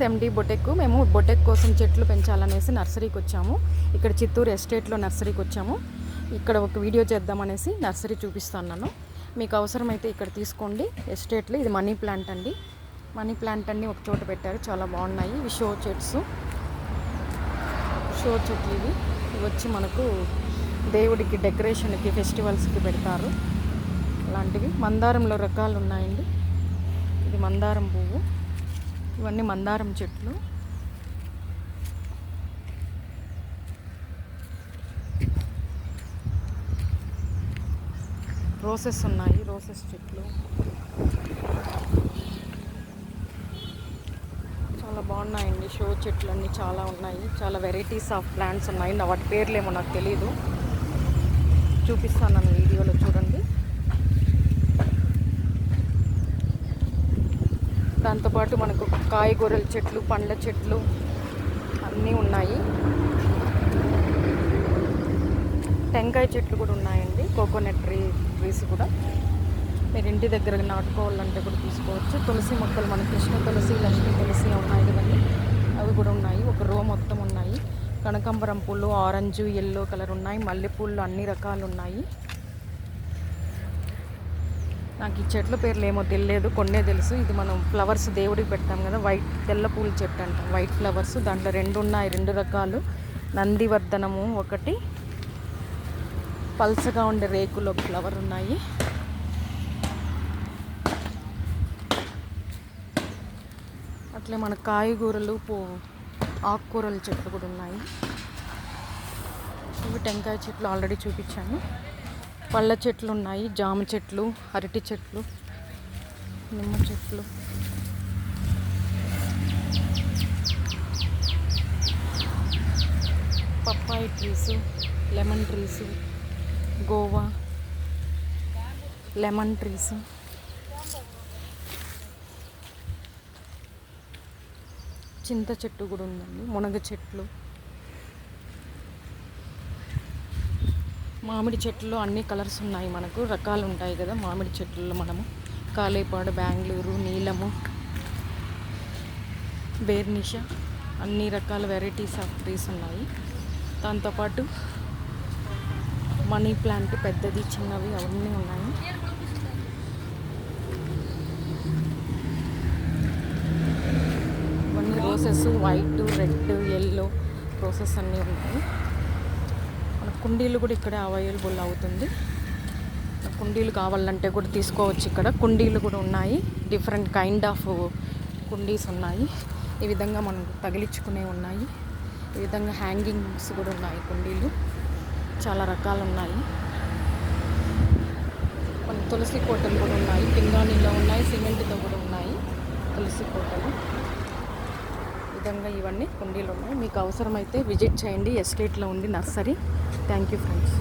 ఎండి boutique మేము boutique కోసం చెట్లు పెంచాలనేసి నర్సరీకి వచ్చాము. ఇక్కడ చిత్తూరు ఎస్టేట్లో నర్సరీకి వచ్చాము. ఇక్కడ ఒక వీడియో చేద్దామనేసి నర్సరీ చూపిస్తున్నాను. మీకు అవసరమైతే ఇక్కడ తీసుకోండి. ఎస్టేట్లో ఇది మనీ ప్లాంట్ అండి. మనీ ప్లాంట్ అన్ని ఒక చోట పెట్టారు, చాలా బాగున్నాయి. ఇవి షో చెట్లు ఇవి వచ్చి మనకు దేవుడికి డెకరేషన్కి ఫెస్టివల్స్కి పెడతారు. అలాంటివి మందారంలో రకాలు ఉన్నాయండి. ఇది మందారం పువ్వు, ఇవన్నీ మందారం చెట్లు. రోసెస్ ఉన్నాయి, రోసెస్ చెట్లు చాలా బాగున్నాయండి. షో చెట్లు అన్నీ చాలా ఉన్నాయి, చాలా వెరైటీస్ ఆఫ్ ప్లాంట్స్ ఉన్నాయి. వాటి పేర్లేమో నాకు తెలీదు, చూపిస్తాను వీడియోలో చూడండి. దాంతోపాటు మనకు కాయగూరల చెట్లు, పండ్ల చెట్లు అన్నీ ఉన్నాయి. టెంకాయ చెట్లు కూడా ఉన్నాయండి, కోకోనట్ ట్రీస్ కూడా. మీరు ఇంటి దగ్గర నాటుకోవాలంటే కూడా తీసుకోవచ్చు. తులసి మొక్కలు, మన కృష్ణ తులసి, లక్ష్మీ తులసి ఉన్నాయి కదండి, అవి కూడా ఉన్నాయి. ఒక రో మొత్తం ఉన్నాయి. కనకాంబరం పూలు ఆరెంజ్, ఎల్లో కలర్ ఉన్నాయి. మల్లెపూలు అన్ని రకాలు ఉన్నాయి. నాకు ఈ చెట్ల పేర్లు ఏమో తెలియదు, కొన్నే తెలుసు. ఇది మనం ఫ్లవర్స్ దేవుడికి పెడతాం కదా, తెల్ల పూల చెట్టు అంటాం, వైట్ ఫ్లవర్స్. దాంట్లో రెండు ఉన్నాయి, రెండు రకాలు. నందివర్ధనము ఒకటి, పల్సగా ఉండే రేకులు ఒక ఫ్లవర్ ఉన్నాయి. అట్లే మన కాయగూరలు, ఆకుకూరల చెట్లు కూడా ఉన్నాయి. ఇవి టెంకాయ చెట్లు ఆల్రెడీ చూపించాను. పళ్ళ చెట్లు ఉన్నాయి, జామ చెట్లు, అరటి చెట్లు, నిమ్మ చెట్లు. పప్పాయి trees, lemon trees, Goa lemon trees, చింత చెట్టు కూడా ఉందండి, మునగ చెట్లు, మామిడి చెట్లు అన్ని కలర్స్ ఉన్నాయి. మనకు రకాలు ఉంటాయి కదా మామిడి చెట్లలో. మనము కాలేపాడు, బెంగళూరు, నీలము, బేర్నిషా, అన్ని రకాల వెరైటీస్ ఆఫ్ ట్రీస్ ఉన్నాయి. దాంతోపాటు మనీ ప్లాంట్ పెద్దది, చిన్నవి అవన్నీ ఉన్నాయి. ఇవన్నీ roses, white, red, yellow roses అన్నీ ఉన్నాయి. కుండీలు కూడా ఇక్కడ అవైలబుల్ అవుతుంది. కుండీలు కావాలంటే కూడా తీసుకోవచ్చు. ఇక్కడ కుండీలు కూడా ఉన్నాయి, డిఫరెంట్ కైండ్ ఆఫ్ కుండీస్ ఉన్నాయి. ఈ విధంగా మనం తగిలించుకునే ఉన్నాయి. ఈ విధంగా హ్యాంగింగ్స్ కూడా ఉన్నాయి. కుండీలు చాలా రకాలు ఉన్నాయి. మన తులసి కోటలు కూడా ఉన్నాయి, పింగాణిలో ఉన్నాయి, సిమెంట్తో కూడా ఉన్నాయి తులసి కోటలు. విధంగా ఇవన్నీ కుండీలు ఉన్నాయి. మీకు అవసరమైతే విజిట్ చేయండి. ఎస్టేట్లో ఉంది నర్సరీ. Thank you friends.